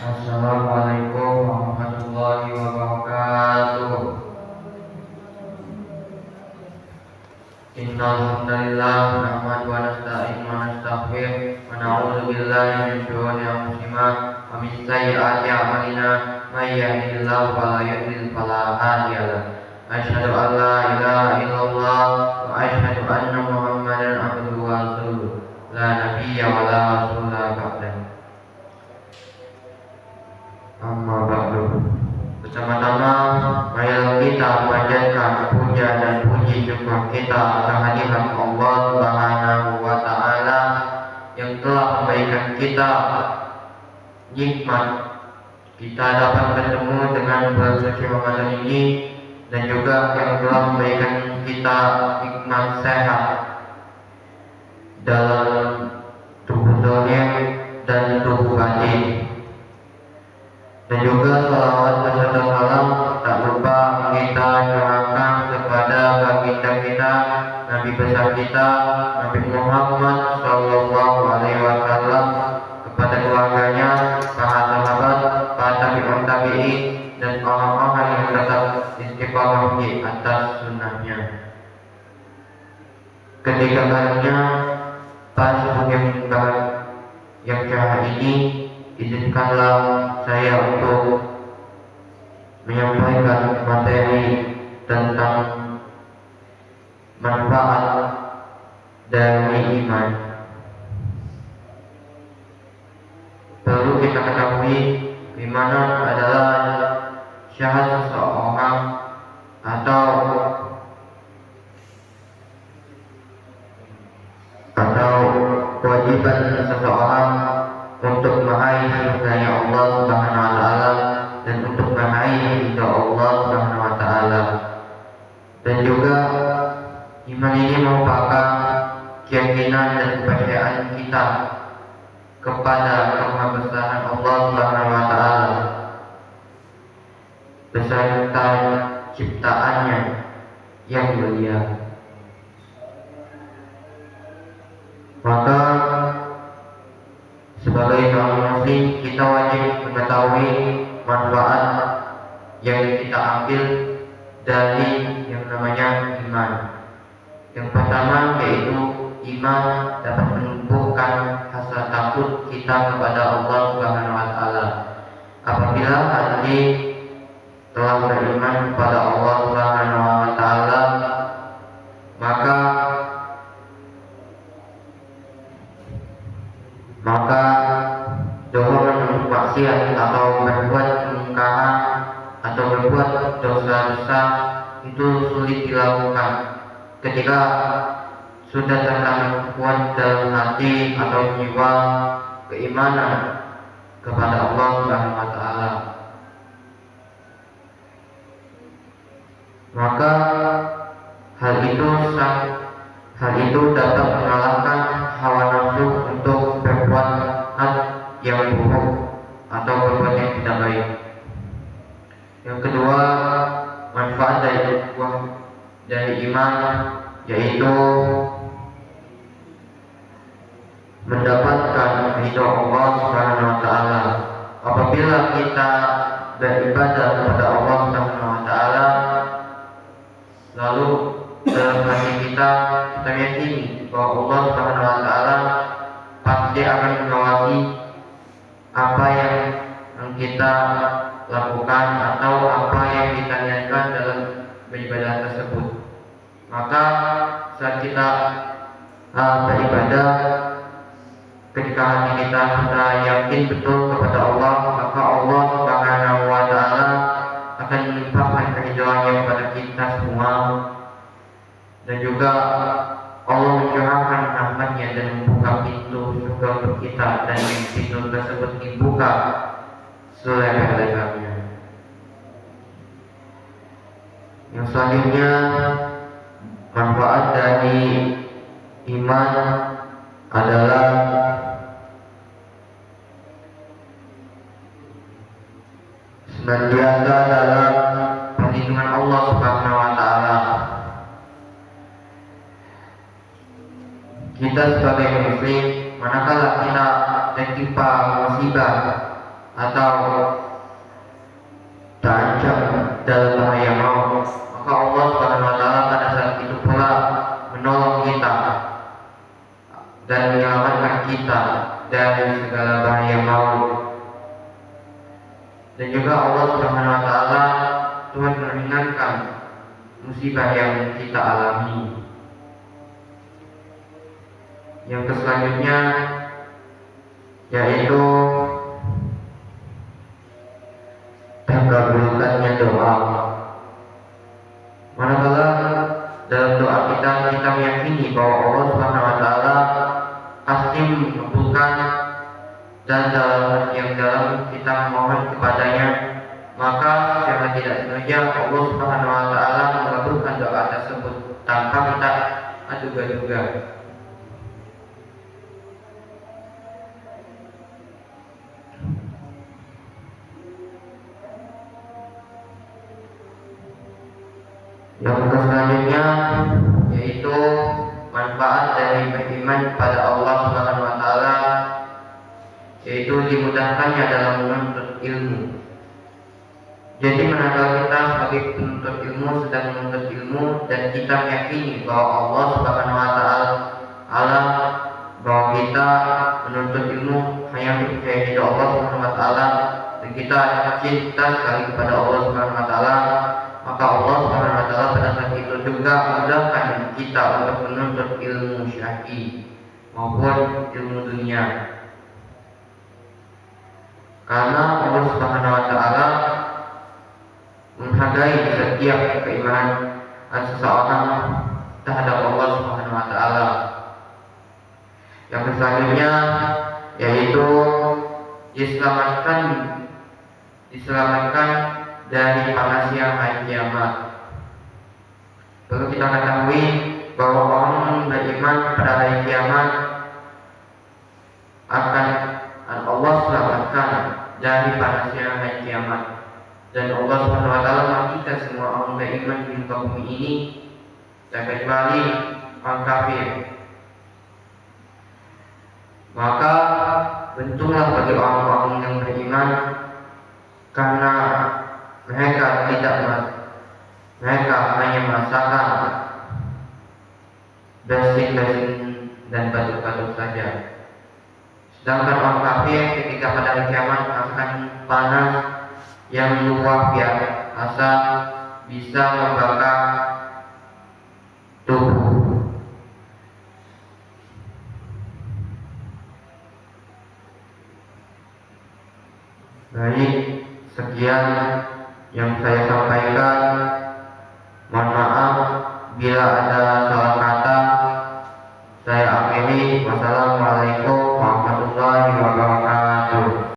Assalamualaikum warahmatullahi wabarakatuh. Innal hamdalillah nahmaduhu wa nasta'inuhu wa nastaghfiruh wa na'udzu billahi min shururi anfusina wa min sayyiati a'malina may yahdihillahu fala mudilla fala hadiya lahu. Asyhadu an la ilaha illallah wa asyhadu anna Muhammadan abduhu wa rasuluh. La nabiyya wa la rasula ba'dahu. Amma ba'du. Bersama-sama marilah kita panjatkan puja dan puji syukur kita kehadirat Allah Subhanahu wa taala yang telah memberikan kita nikmat kita dapat bertemu dengan bulan suci Ramadan ini, dan juga yang telah memberikan kita nikmat sehat dalam tubuh zahir dan tubuh batin. Dan juga salawat beserta salam tak lupa kita curahkan kepada baginda kita, Nabi besar kita, Nabi Muhammad Sallallahu Alaihi Wasallam, kepada keluarganya, para sahabat, para tabi'in dan orang-orang yang tetap istiqamah di atas sunnahnya. Ketika harinya pas sebelum yang cerah ini, izinkanlah saya untuk menyampaikan materi tentang manfaat dari iman. Perlu kita ketahui, iman adalah syahadat seseorang atau kewajiban seseorang untuk meraih surganya Allah Subhanahu wa taala dan untuk meraih ridha Allah Subhanahu wa taala. Dan juga iman ini merupakan keyakinan dan kepercayaan kita kepada kemahabesaran Allah Subhanahu wa taala beserta ciptaannya yang mulia. Maka sebagai seorang muslim, kita wajib mengetahui manfaat yang kita ambil dari yang namanya iman. Yang pertama yaitu iman dapat menumbuhkan rasa takut kita kepada Allah Subhanahu wa taala. Apabila hati telah beriman kepada Allah Subhanahu wa taala, maka dorongan untuk maksiat atau berbuat kemungkaran atau berbuat dosa-dosa itu sulit dilakukan ketika sudah tertanam kuat dalam hati atau jiwa keimanan kepada Allah Subhanahu wa taala. Maka hal itu dapat mengalahkan hawa nafsu untuk berbuat yang buruk atau berbuat yang tidak baik. Yang kedua, manfaat dari iman yaitu mendapatkan ridha Allah Subhanahu wa taala. Apabila kita beribadah kepada Allah Subhanahu wa taala, lalu dalam hati kita meyakini bahwa Allah Subhanahu wa taala pasti akan mengawasi apa yang kita lakukan atau apa yang kita niatkan dalam beribadah tersebut. Maka saat kita beribadah, ketika hati kita sudah yakin betul kepada Allah, maka Allah Subhanahu wa taala akan melimpahkan keridhaannya kepada kita semua, dan juga Allah mencurahkan rahmatnya dan membuka pintu surga untuk kita, dan pintu tersebut dibuka selebar-lebarnya. Yang selanjutnya, manfaat dari iman adalah senantiasa dalam perlindungan Allah Subhanahu wa taala. Kita sebagai muslim, manakala kita tertimpa musibah atau terancam dalam bahaya maut, maka Allah Subhanahu wa taala pada saat itu pula menolong kita dan menyelamatkan kita dari segala bahaya maut. Dan juga Allah Subhanahu wa taala Tuhan meringankan musibah yang kita alami. Yang selanjutnya yaitu terkabulkannya doa. Manakala dalam doa kita meyakini bahwa Allah Subhanahu wa taala pasti mengabulkan, dan dalam kita memohon kepadanya, maka secara tidak sengaja Allah Subhanahu wa taala mengabulkan doa tersebut tanpa kita duga-duga. Yang selanjutnya yaitu manfaat dari beriman pada Allah Subhanahu wa taala, yaitu dimudahkannya dalam menuntut ilmu. Jadi manakala kita sebagai penuntut ilmu sedang menuntut ilmu dan kita meyakini bahwa Allah Subhanahu wa taala bahwa kita menuntut ilmu hanya untuk kepada Allah Subhanahu wa taala dan kita cinta sekali kepada Allah Subhanahu wa taala, maka Allah Subhanahu wa taala pada saat itu juga memudahkan kita untuk menuntut ilmu syar'i maupun ilmu dunia. Karena Allah Subhanahu wa taala menghargai setiap keimanan seseorang terhadap Allah Subhanahu wa taala. Yang selanjutnya yaitu diselamatkan dari panasnya hari kiamat. Perlu kita ketahui bahwa orang beriman pada hari kiamat akan Allah selamatkan dari panasnya hari kiamat. Dan Allah Subhanahu wa taala memastikan semua orang beriman di muka bumi ini terkecuali orang kafir. Maka beruntunglah bagi orang-orang yang beriman, karena mereka hanya merasakan basic dan batuk-batuk saja. Sedangkan orang kafir ketika pada hari kiamat merasakan panas yang luar biasa, bisa membakar tubuh. Baik, sekian yang saya sampaikan. Mohon maaf bila ada salah kata. Saya akhiri. Wassalamualaikum warahmatullahi wabarakatuh.